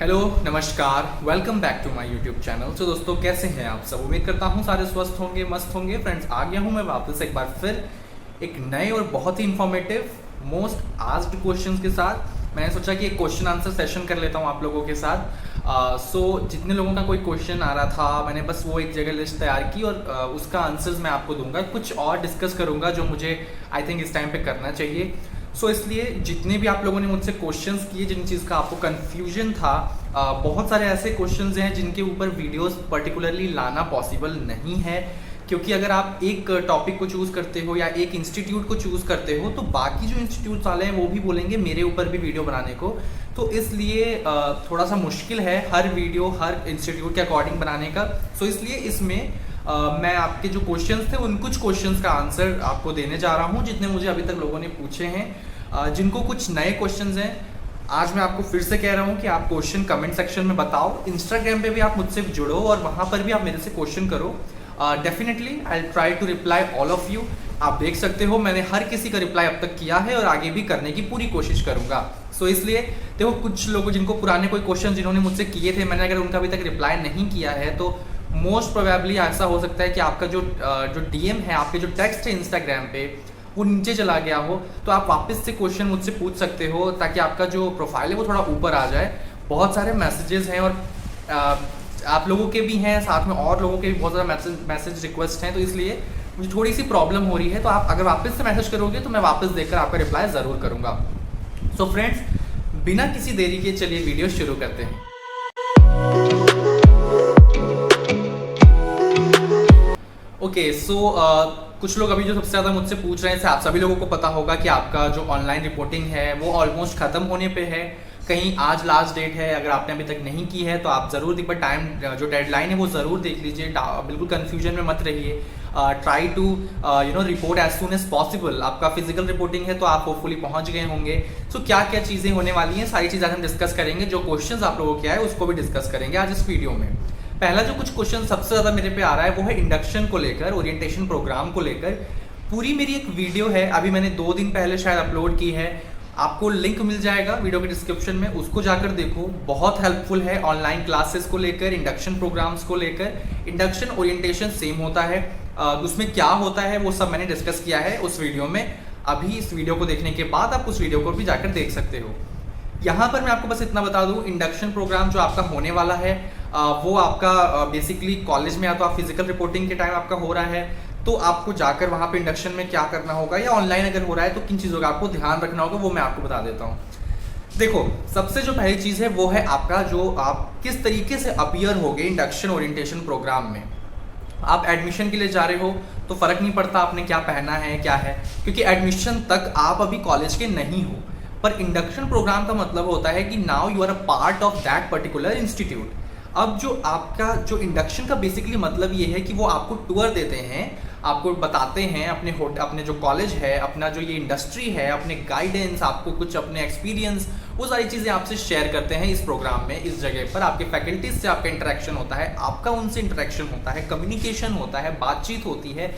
Hello नमस्कार, welcome back to my YouTube channel. तो दोस्तों कैसे हैं आप सब? उम्मीद करता हूँ सारे स्वस्थ होंगे, मस्त होंगे। फ्रेंड्स, आ गया हूँ मैं वापस एक बार फिर एक नए और बहुत ही इंफॉर्मेटिव मोस्ट आस्क्ड क्वेश्चंस के साथ। मैंने सोचा कि एक क्वेश्चन आंसर सेशन कर लेता हूँ आप लोगों के साथ। जितने लोगों का कोई क्वेश्चन आ रहा था, मैंने बस वो एक जगह लिस्ट तैयार की और उसका आंसर्स मैं आपको दूंगा। कुछ और डिस्कस करूंगा जो मुझे आई थिंक इस टाइम पे करना चाहिए। इसलिए जितने भी आप लोगों ने मुझसे क्वेश्चंस किए, जिन चीज़ का आपको कन्फ्यूजन था, बहुत सारे ऐसे क्वेश्चंस हैं जिनके ऊपर वीडियोस पर्टिकुलरली लाना पॉसिबल नहीं है, क्योंकि अगर आप एक टॉपिक को चूज़ करते हो या एक इंस्टीट्यूट को चूज़ करते हो तो बाकी जो इंस्टीट्यूट वाले हैं वो भी बोलेंगे मेरे ऊपर भी वीडियो बनाने को। तो इसलिए थोड़ा सा मुश्किल है हर वीडियो हर इंस्टीट्यूट के अकॉर्डिंग बनाने का। इसलिए इसमें मैं आपके जो क्वेश्चंस थे उन कुछ क्वेश्चंस का आंसर आपको देने जा रहा हूँ जितने मुझे अभी तक लोगों ने पूछे हैं। जिनको कुछ नए क्वेश्चंस हैं, आज मैं आपको फिर से कह रहा हूँ कि आप क्वेश्चन कमेंट सेक्शन में बताओ। इंस्टाग्राम पे भी आप मुझसे जुड़ो और वहाँ पर भी आप मेरे से क्वेश्चन करो। Definitely I try to reply all of you. आप देख सकते हो मैंने हर किसी का रिप्लाई अब तक किया है और आगे भी करने की पूरी कोशिश करूंगा। इसलिए देखो, कुछ लोगों जिनको पुराने कोई क्वेश्चन जिन्होंने मुझसे किए थे, मैंने अगर उनका अभी तक रिप्लाई नहीं किया है तो मोस्ट प्रोबेबली ऐसा हो सकता है कि आपका जो डीएम है, आपके जो टेक्स्ट है इंस्टाग्राम पे, वो नीचे चला गया हो। तो आप वापस से क्वेश्चन मुझसे पूछ सकते हो ताकि आपका जो प्रोफाइल है वो थोड़ा ऊपर आ जाए। बहुत सारे मैसेजेस हैं और आप लोगों के भी हैं, साथ में और लोगों के भी बहुत ज़्यादा मैसेज रिक्वेस्ट हैं, तो इसलिए मुझे थोड़ी सी प्रॉब्लम हो रही है। तो आप अगर वापस से मैसेज करोगे तो मैं वापस देखकर आपका रिप्लाई ज़रूर करूँगा। फ्रेंड्स, बिना किसी देरी के चलिए वीडियो शुरू करते हैं। ओके, कुछ लोग अभी जो सबसे ज़्यादा मुझसे पूछ रहे हैं, आप सभी लोगों को पता होगा कि आपका जो ऑनलाइन रिपोर्टिंग है वो ऑलमोस्ट ख़त्म होने पे है। कहीं आज लास्ट डेट है, अगर आपने अभी तक नहीं की है तो आप ज़रूर एक बार टाइम जो डेडलाइन है वो ज़रूर देख लीजिए। बिल्कुल कन्फ्यूजन में मत रहिए। Try to report as soon as possible. आपका फिजिकल रिपोर्टिंग है तो आप होपफुली पहुंच गए होंगे। क्या क्या चीज़ें होने वाली हैं, सारी चीज़ें हम डिस्कस करेंगे। जो क्वेश्चंस आप लोगों के आए उसको भी डिस्कस करेंगे आज इस वीडियो में। पहला जो कुछ क्वेश्चन सबसे ज़्यादा मेरे पे आ रहा है वो है इंडक्शन को लेकर, ओरिएंटेशन प्रोग्राम को लेकर। पूरी मेरी एक वीडियो है, अभी मैंने 2 दिन पहले शायद अपलोड की है। आपको लिंक मिल जाएगा वीडियो के डिस्क्रिप्शन में, उसको जाकर देखो। बहुत हेल्पफुल है ऑनलाइन क्लासेस को लेकर, इंडक्शन प्रोग्राम्स को लेकर। इंडक्शन ओरिएंटेशन सेम होता है, उसमें क्या होता है वो सब मैंने डिस्कस किया है उस वीडियो में। अभी इस वीडियो को देखने के बाद आप उस वीडियो को भी जाकर देख सकते हो। यहाँ पर मैं आपको बस इतना बता दूँ, इंडक्शन प्रोग्राम जो आपका होने वाला है वो आपका बेसिकली कॉलेज में या तो आप फिजिकल रिपोर्टिंग के टाइम आपका हो रहा है तो आपको जाकर वहाँ पे इंडक्शन में क्या करना होगा, या ऑनलाइन अगर हो रहा है तो किन चीज़ों का आपको ध्यान रखना होगा वो मैं आपको बता देता हूँ। देखो, सबसे जो पहली चीज़ है वो है आपका जो आप किस तरीके से अपीयर होगे इंडक्शन ओरिएंटेशन प्रोग्राम में। आप एडमिशन के लिए जा रहे हो तो फ़र्क नहीं पड़ता आपने क्या पहना है क्या है, क्योंकि एडमिशन तक आप अभी कॉलेज के नहीं हो। पर इंडक्शन प्रोग्राम का मतलब होता है कि now you are a part of that particular institute. अब जो आपका जो इंडक्शन का बेसिकली मतलब ये है कि वो आपको टूर देते हैं, आपको बताते हैं अपने जो कॉलेज है, अपना जो ये इंडस्ट्री है, अपने गाइडेंस, आपको कुछ अपने एक्सपीरियंस, वो सारी चीज़ें आपसे शेयर करते हैं इस प्रोग्राम में। इस जगह पर आपके फैकल्टीज से आपका इंटरेक्शन होता है, आपका उनसे इंटरेक्शन होता है, कम्युनिकेशन होता है, बातचीत होती है,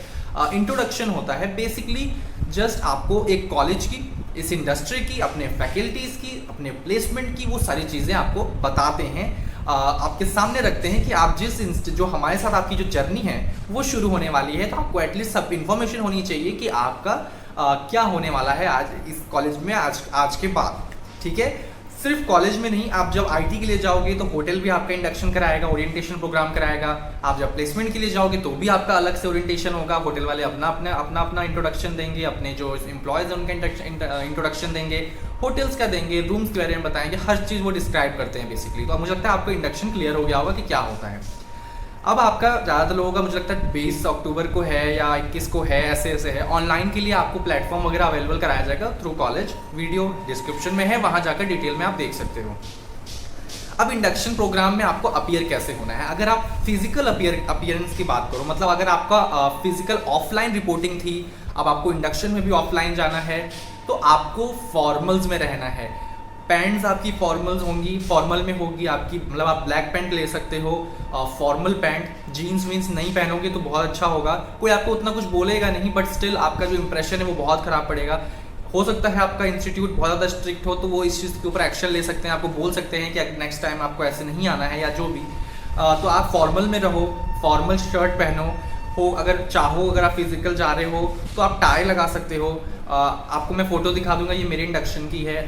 इंट्रोडक्शन होता है। बेसिकली जस्ट आपको एक कॉलेज की, इस इंडस्ट्री की, अपने फैकल्टीज़ की, अपने प्लेसमेंट की वो सारी चीज़ें आपको बताते हैं, आपके सामने रखते हैं कि आप जो हमारे साथ आपकी जो जर्नी है वो शुरू होने वाली है, तो आपको एटलीस्ट सब इन्फॉर्मेशन होनी चाहिए कि आपका क्या होने वाला है आज इस कॉलेज में आज के बाद। ठीक है, सिर्फ कॉलेज में नहीं, आप जब आईटी के लिए जाओगे तो होटल भी आपका इंडक्शन कराएगा, ओरिएंटेशन प्रोग्राम कराएगा। आप जब प्लेसमेंट के लिए जाओगे तो भी आपका अलग से ओरिएंटेशन होगा। होटल वाले अपना इंट्रोडक्शन देंगे, अपने जो एम्प्लॉयज़ हैं उनका इंट्रोडक्शन देंगे, होटल्स का देंगे, रूम्स के बारे में बताएंगे, हर चीज़ वो डिस्क्राइब करते हैं बेसिकली। तो मुझे लगता है आपको इंडक्शन क्लियर हो गया होगा कि क्या होता है। अब आपका ज़्यादातर लोगों का मुझे लगता है 20 अक्टूबर को है या 21 को है, ऐसे है। ऑनलाइन के लिए आपको प्लेटफॉर्म वगैरह अवेलेबल कराया जाएगा थ्रू कॉलेज, वीडियो डिस्क्रिप्शन में है, वहाँ जाकर डिटेल में आप देख सकते हो। अब इंडक्शन प्रोग्राम में आपको अपीयर कैसे होना है। अगर आप फिजिकल अपीयरेंस की बात करो, मतलब अगर आपका फिजिकल ऑफलाइन रिपोर्टिंग थी, अब आपको इंडक्शन में भी ऑफलाइन जाना है, तो आपको फॉर्मल्स में रहना है। पैंट्स आपकी फॉर्मल्स होंगी, फॉर्मल में होगी आपकी, मतलब आप ब्लैक पैंट ले सकते हो, फॉर्मल पैंट। जीन्स वीन्स नहीं पहनोगे तो बहुत अच्छा होगा, कोई आपको उतना कुछ बोलेगा नहीं, बट स्टिल आपका जो इंप्रेशन है वो बहुत ख़राब पड़ेगा। हो सकता है आपका इंस्टीट्यूट बहुत ज़्यादा स्ट्रिक्ट हो, तो वो इस चीज़ के ऊपर एक्शन ले सकते हैं, आपको बोल सकते हैं कि नेक्स्ट टाइम आपको ऐसे नहीं आना है या जो भी। तो आप फॉर्मल में रहो, फॉर्मल शर्ट पहनो हो, अगर चाहो अगर आप फिजिकल जा रहे हो तो आप टाई लगा सकते हो। आपको मैं फ़ोटो दिखा दूंगा, ये मेरे इंडक्शन की है।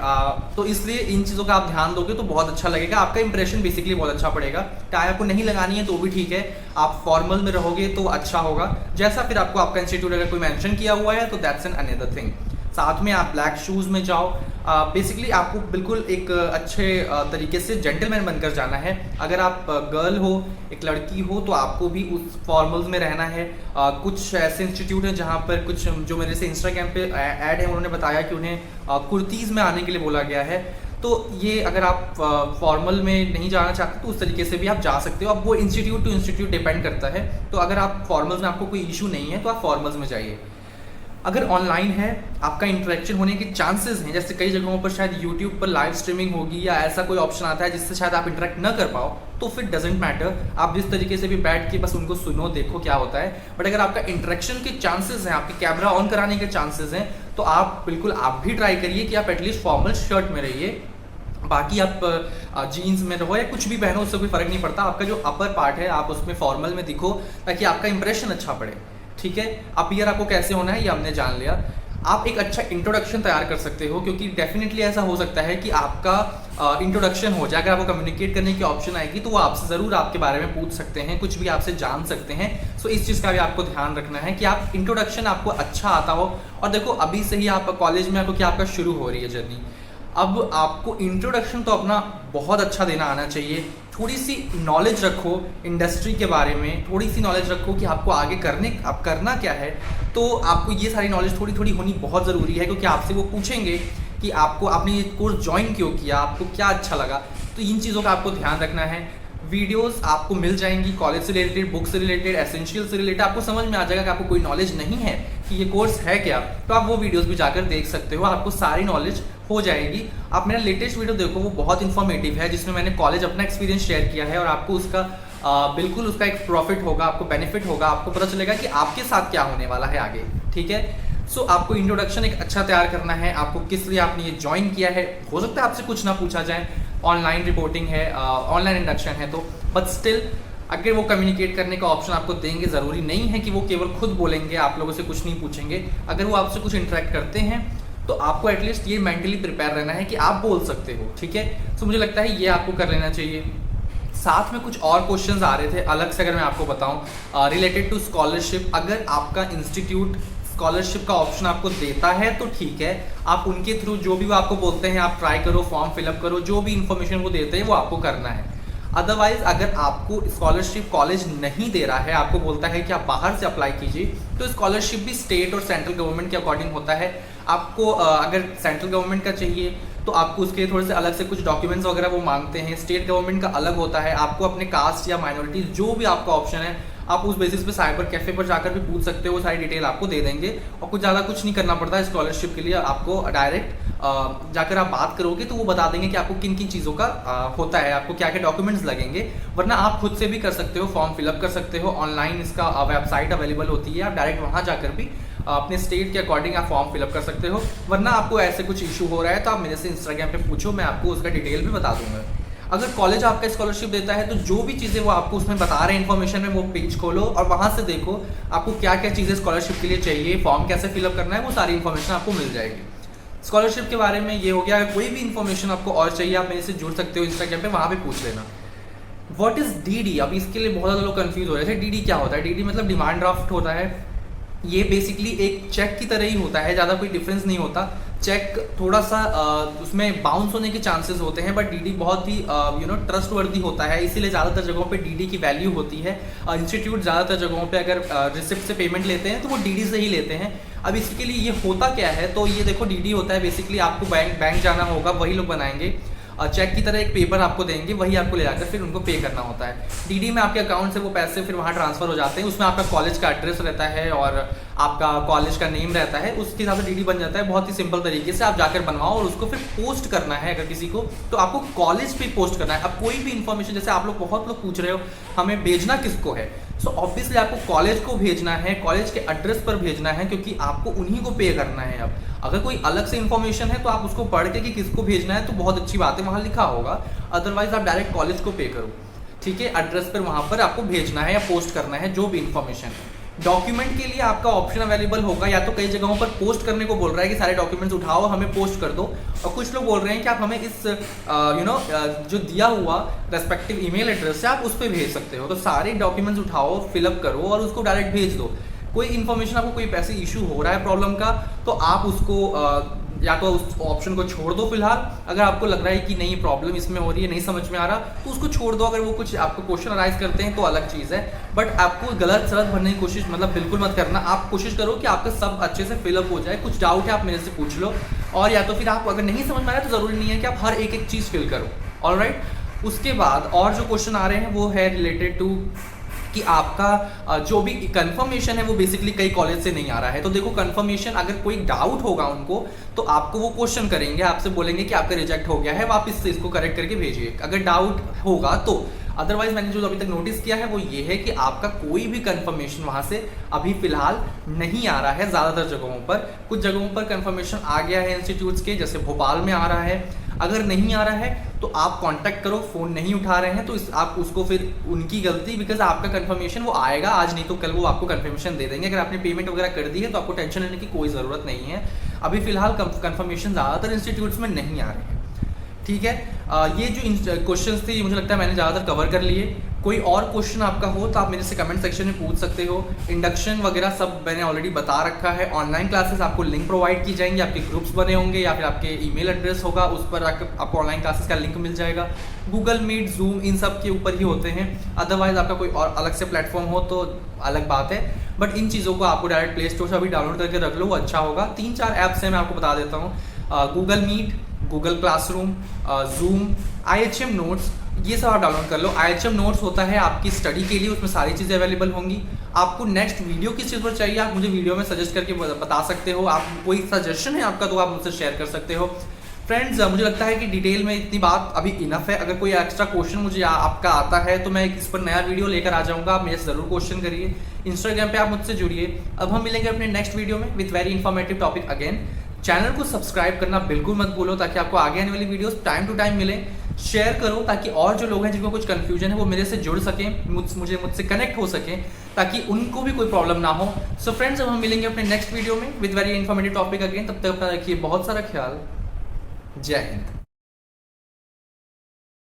तो इसलिए इन चीज़ों का आप ध्यान दोगे तो बहुत अच्छा लगेगा, आपका इंप्रेशन बेसिकली बहुत अच्छा पड़ेगा। टाई आपको नहीं लगानी है तो भी ठीक है, आप फॉर्मल में रहोगे तो अच्छा होगा। जैसा फिर आपको आपका इंस्टीट्यूट अगर कोई मेंशन किया हुआ है तो दैट्स एन अनदर थिंग। साथ में आप ब्लैक शूज़ में जाओ। बेसिकली आपको बिल्कुल एक अच्छे तरीके से जेंटलमैन बनकर जाना है। अगर आप गर्ल हो, एक लड़की हो, तो आपको भी उस फॉर्मल्स में रहना है। कुछ ऐसे इंस्टीट्यूट हैं जहाँ पर कुछ जो मेरे से इंस्टाग्राम पे ऐड है, उन्होंने बताया कि उन्हें कुर्तीज़ में आने के लिए बोला गया है। तो ये अगर आप फॉर्मल में नहीं जाना चाहते तो उस तरीके से भी आप जा सकते हो। अब वो इंस्टीट्यूट टू इंस्टीट्यूट डिपेंड करता है। तो अगर आप फॉर्मल्स में आपको कोई इशू नहीं है तो आप फॉर्मल्स में जाइए। अगर ऑनलाइन है, आपका इंटरेक्शन होने के चांसेस हैं, जैसे कई जगहों पर शायद यूट्यूब पर लाइव स्ट्रीमिंग होगी या ऐसा कोई ऑप्शन आता है जिससे शायद आप इंटरेक्ट ना कर पाओ, तो फिर डजेंट मैटर, आप जिस तरीके से भी बैठ के बस उनको सुनो, देखो क्या होता है। बट अगर आपका इंटरेक्शन के चांसेस हैं, आपके कैमरा ऑन कराने के चांसेस हैं, तो आप बिल्कुल आप भी ट्राई करिए कि आप एटलीस्ट फॉर्मल शर्ट में रहिए। बाकी आप जीन्स में रहो या कुछ भी पहनो, उससे कोई फ़र्क नहीं पड़ता। आपका जो अपर पार्ट है आप उसमें फॉर्मल में दिखो ताकि आपका इंप्रेशन अच्छा पड़े, ठीक है। अपीयर आपको कैसे होना है ये हमने जान लिया। आप एक अच्छा इंट्रोडक्शन तैयार कर सकते हो, क्योंकि डेफिनेटली ऐसा हो सकता है कि आपका इंट्रोडक्शन हो जाए। अगर आपको कम्युनिकेट करने की ऑप्शन आएगी तो वो आपसे ज़रूर आपके बारे में पूछ सकते हैं, कुछ भी आपसे जान सकते हैं। सो इस चीज़ का भी आपको ध्यान रखना है कि आप इंट्रोडक्शन आपको अच्छा आता हो। और देखो अभी से ही आप कॉलेज में आपको क्या आपका शुरू हो रही है जर्नी, अब आपको इंट्रोडक्शन तो अपना बहुत अच्छा देना आना चाहिए। थोड़ी सी नॉलेज रखो इंडस्ट्री के बारे में, थोड़ी सी नॉलेज रखो कि आपको आगे करना क्या है। तो आपको ये सारी नॉलेज थोड़ी थोड़ी होनी बहुत ज़रूरी है, क्योंकि आपसे वो पूछेंगे कि आपने ये कोर्स ज्वाइन क्यों किया, आपको क्या अच्छा लगा। तो इन चीज़ों का आपको ध्यान रखना है। वीडियोस आपको मिल जाएंगी कॉलेज से रिलेटेड, बुक से रिलेटेड, एसेंशियल से रिलेटेड। आपको समझ में आ जाएगा कि आपको कोई नॉलेज नहीं है कि ये कोर्स है क्या, तो आप वो वीडियोस भी जाकर देख सकते हो, आपको सारी नॉलेज हो जाएगी। आप मेरा लेटेस्ट वीडियो देखो, वो बहुत इन्फॉर्मेटिव है, जिसमें मैंने कॉलेज अपना एक्सपीरियंस शेयर किया है और आपको उसका बिल्कुल उसका एक प्रॉफिट होगा, आपको बेनिफिट होगा, आपको पता चलेगा कि आपके साथ क्या होने वाला है आगे, ठीक है। सो आपको इंट्रोडक्शन एक अच्छा तैयार करना है, आपको किस लिए आपने ये ज्वाइन किया है। हो सकता है आपसे कुछ ना पूछा जाए, ऑनलाइन रिपोर्टिंग है, ऑनलाइन इंडक्शन है, तो बट स्टिल अगर वो कम्युनिकेट करने का ऑप्शन आपको देंगे, ज़रूरी नहीं है कि वो केवल खुद बोलेंगे, आप लोगों से कुछ नहीं पूछेंगे। अगर वो आपसे कुछ इंटरेक्ट करते हैं तो आपको एटलीस्ट ये मेंटली प्रिपेयर रहना है कि आप बोल सकते हो, ठीक है। तो मुझे लगता है ये आपको कर लेना चाहिए। साथ में कुछ और क्वेश्चंस आ रहे थे अलग से, अगर मैं आपको बताऊं रिलेटेड टू स्कॉलरशिप। अगर आपका इंस्टीट्यूट स्कॉलरशिप का ऑप्शन आपको देता है तो ठीक है, आप उनके थ्रू जो भी वो आपको बोलते हैं आप ट्राई करो, फॉर्म फिलअप करो, जो भी इन्फॉर्मेशन वो देते हैं वो आपको करना है। अदरवाइज अगर आपको स्कॉलरशिप कॉलेज नहीं दे रहा है, आपको बोलता है कि आप बाहर से अप्लाई कीजिए, तो स्कॉलरशिप भी स्टेट और सेंट्रल गवर्नमेंट के अकॉर्डिंग होता है। आपको अगर सेंट्रल गवर्नमेंट का चाहिए तो आपको उसके थोड़े से अलग से कुछ डॉक्यूमेंट्स वगैरह वो मांगते हैं। स्टेट गवर्नमेंट का अलग होता है, आपको अपने कास्ट या माइनॉरिटी जो भी आपका ऑप्शन है आप उस बेसिस पे साइबर कैफे पर जाकर भी पूछ सकते हो, वो सारी डिटेल आपको दे देंगे। और कुछ ज़्यादा कुछ नहीं करना पड़ता है स्कॉलरशिप के लिए, आपको डायरेक्ट जाकर आप बात करोगे तो वो बता देंगे कि आपको किन किन चीज़ों का होता है, आपको क्या क्या डॉक्यूमेंट्स लगेंगे। वरना आप खुद से भी कर सकते हो, फॉर्म फिलअप कर सकते हो, ऑनलाइन इसका वेबसाइट अवेलेबल होती है, आप डायरेक्ट वहाँ जाकर भी अपने स्टेट के अकॉर्डिंग आप फॉर्म फिलअप कर सकते हो। वरना आपको ऐसे कुछ इशू हो रहा है तो आप मेरे से इंस्टाग्राम पे पूछो, मैं आपको उसका डिटेल भी बता दूंगा। अगर कॉलेज आपका स्कॉलरशिप देता है तो जो भी चीज़ें वो आपको उसमें बता रहे हैं इन्फॉर्मेशन में, वो पेज खोलो और वहाँ से देखो आपको क्या क्या चीज़ें स्कॉलरशिप के लिए चाहिए, फॉर्म कैसे फिलअप करना है, वो सारी इन्फॉर्मेशन आपको मिल जाएगी। स्कॉलरशिप के बारे में ये हो गया। अगर कोई भी इन्फॉर्मेशन आपको और चाहिए आप मेरे से जुड़ सकते हो इंस्टाग्राम पे, वहाँ पे पूछ लेना। What is DD? अब इसके लिए बहुत ज़्यादा लोग कंफ्यूज हो रहे थे। डीडी क्या होता है? डीडी मतलब डिमांड ड्राफ्ट होता है। ये बेसिकली एक चेक की तरह ही होता है, ज़्यादा कोई डिफरेंस नहीं होता। चेक थोड़ा सा उसमें बाउंस होने के चांसेस होते हैं, बट डीडी बहुत ही ट्रस्ट वर्दी होता है, इसीलिए ज़्यादातर जगहों पे डीडी की वैल्यू होती है। इंस्टीट्यूट ज़्यादातर जगहों पे अगर रिसिप्ट से पेमेंट लेते हैं तो वो डीडी से ही लेते हैं। अब इसके लिए ये होता क्या है, तो ये देखो डीडी होता है बेसिकली आपको बैंक जाना होगा, वही लोग बनाएंगे, चेक की तरह एक पेपर आपको देंगे, वही आपको ले जाकर फिर उनको पे करना होता है। डीडी में आपके अकाउंट से वो पैसे फिर वहाँ ट्रांसफर हो जाते हैं, उसमें आपका कॉलेज का एड्रेस रहता है और आपका कॉलेज का नेम रहता है, उसके हिसाब से डीडी बन जाता है। बहुत ही सिंपल तरीके से आप जाकर बनवाओ और उसको फिर पोस्ट करना है। अगर किसी को तो आपको कॉलेज पे पोस्ट करना है। अब कोई भी इन्फॉर्मेशन, जैसे आप लोग बहुत लोग पूछ रहे हो हमें भेजना किसको है, सो ऑब्वियसली आपको कॉलेज को भेजना है, कॉलेज के एड्रेस पर भेजना है, क्योंकि आपको उन्हीं को पे करना है। अब अगर कोई अलग से इन्फॉर्मेशन है तो आप उसको पढ़ के कि किसको भेजना है तो बहुत अच्छी बात है, वहाँ लिखा होगा, अदरवाइज आप डायरेक्ट कॉलेज को पे करो, ठीक है। एड्रेस पर वहाँ पर आपको भेजना है या पोस्ट करना है जो भी इन्फॉर्मेशन है। डॉक्यूमेंट के लिए आपका ऑप्शन अवेलेबल होगा, या तो कई जगहों पर पोस्ट करने को बोल रहा है कि सारे डॉक्यूमेंट्स उठाओ हमें पोस्ट कर दो, और कुछ लोग बोल रहे हैं कि आप हमें इस जो दिया हुआ रेस्पेक्टिव ईमेल एड्रेस है आप उस पर भेज सकते हो। तो सारे डॉक्यूमेंट्स उठाओ, फिलअप करो और उसको डायरेक्ट भेज दो। कोई इन्फॉर्मेशन आपको कोई ऐसे इशू हो रहा है प्रॉब्लम का, तो आप उसको या तो उस ऑप्शन को छोड़ दो फिलहाल। अगर आपको लग रहा है कि नहीं प्रॉब्लम इसमें हो रही है, नहीं समझ में आ रहा, तो उसको छोड़ दो। अगर वो कुछ आपको क्वेश्चन अराइज करते हैं तो अलग चीज़ है, बट आपको गलत सलत भरने की कोशिश मतलब बिल्कुल मत करना। आप कोशिश करो कि आपका सब अच्छे से फिलअप हो जाए। कुछ डाउट है आप मेरे से पूछ लो, और या तो फिर आप अगर नहीं समझ में आ रहा है तो ज़रूरी नहीं है कि आप हर एक चीज़ फिल करो। ऑलराइट, उसके बाद और जो क्वेश्चन आ रहे हैं वो है रिलेटेड टू कि आपका जो भी कंफर्मेशन है वो बेसिकली कई कॉलेज से नहीं आ रहा है। तो देखो, कंफर्मेशन अगर कोई डाउट होगा उनको तो आपको वो क्वेश्चन करेंगे, आपसे बोलेंगे कि आपका रिजेक्ट हो गया है, वापस से इसको करेक्ट करके भेजिए अगर डाउट होगा तो। अदरवाइज मैंने जो अभी तक नोटिस किया है वो ये है कि आपका कोई भी कंफर्मेशन वहाँ से अभी फिलहाल नहीं आ रहा है। ज़्यादातर जगहों पर, कुछ जगहों पर कंफर्मेशन आ गया है इंस्टीट्यूट्स के, जैसे भोपाल में आ रहा है। अगर नहीं आ रहा है तो आप कांटेक्ट करो, फ़ोन नहीं उठा रहे हैं तो आप उसको फिर उनकी गलती, बिकॉज आपका कंफर्मेशन वो आएगा आज नहीं तो कल वो आपको कंफर्मेशन दे देंगे। अगर आपने पेमेंट वगैरह कर दी है तो आपको टेंशन लेने की कोई ज़रूरत नहीं है। अभी फिलहाल कंफर्मेशन ज़्यादातर इंस्टीट्यूट्स में नहीं आ रहे हैं, ठीक है। ये जो क्वेश्चंस थे मुझे लगता है मैंने ज़्यादातर कवर कर लिए। कोई और क्वेश्चन आपका हो तो आप मेरे से कमेंट सेक्शन में पूछ सकते हो। इंडक्शन वगैरह सब मैंने ऑलरेडी बता रखा है। ऑनलाइन क्लासेस आपको लिंक प्रोवाइड की जाएंगी, आपके ग्रुप्स बने होंगे या फिर आपके ईमेल एड्रेस होगा, उस पर आपको ऑनलाइन क्लासेस का लिंक मिल जाएगा। गूगल मीट, जूम, इन सब के ऊपर ही होते हैं। अदरवाइज आपका कोई और अलग से प्लेटफॉर्म हो तो अलग बात है, बट इन चीज़ों को आपको डायरेक्ट प्ले स्टोर से अभी डाउनलोड करके रख लो, वो अच्छा होगा। 3-4 ऐप्स हैं, मैं आपको बता देता हूँ। Google Meet, Google classroom, Zoom, IHM notes, ये सब आप डाउनलोड कर लो। IHM नोट्स होता है आपकी स्टडी के लिए, उसमें सारी चीज़ें अवेलेबल होंगी। आपको नेक्स्ट वीडियो किस चीज़ पर चाहिए आप मुझे वीडियो में सजेस्ट करके बता सकते हो। आप कोई सजेशन है आपका तो आप मुझसे शेयर कर सकते हो। फ्रेंड्स, मुझे लगता है कि डिटेल में इतनी बात अभी इनफ है। अगर कोई एक्स्ट्रा क्वेश्चन मुझे आपका आता है तो मैं इस पर नया वीडियो लेकर आ जाऊँगा, आप मेरे से ज़रूर क्वेश्चन करिए। इंस्टाग्राम पे आप मुझसे जुड़िए। अब हम मिलेंगे अपने नेक्स्ट वीडियो में with very informative topic again. Channel को सब्सक्राइब करना बिल्कुल मत भूलो ताकि आपको आगे आने वाली वीडियोस टाइम टू टाइम मिले। शेयर करो ताकि और जो लोग हैं जिनको कुछ कंफ्यूजन है वो मेरे से जुड़ सकें, मुझसे कनेक्ट हो सकें, ताकि उनको भी कोई प्रॉब्लम ना हो। सो फ्रेंड्स, अब हम मिलेंगे अपने नेक्स्ट वीडियो में with very informative topic again. तब तक अपना रखिए बहुत सारा ख्याल। जय हिंद।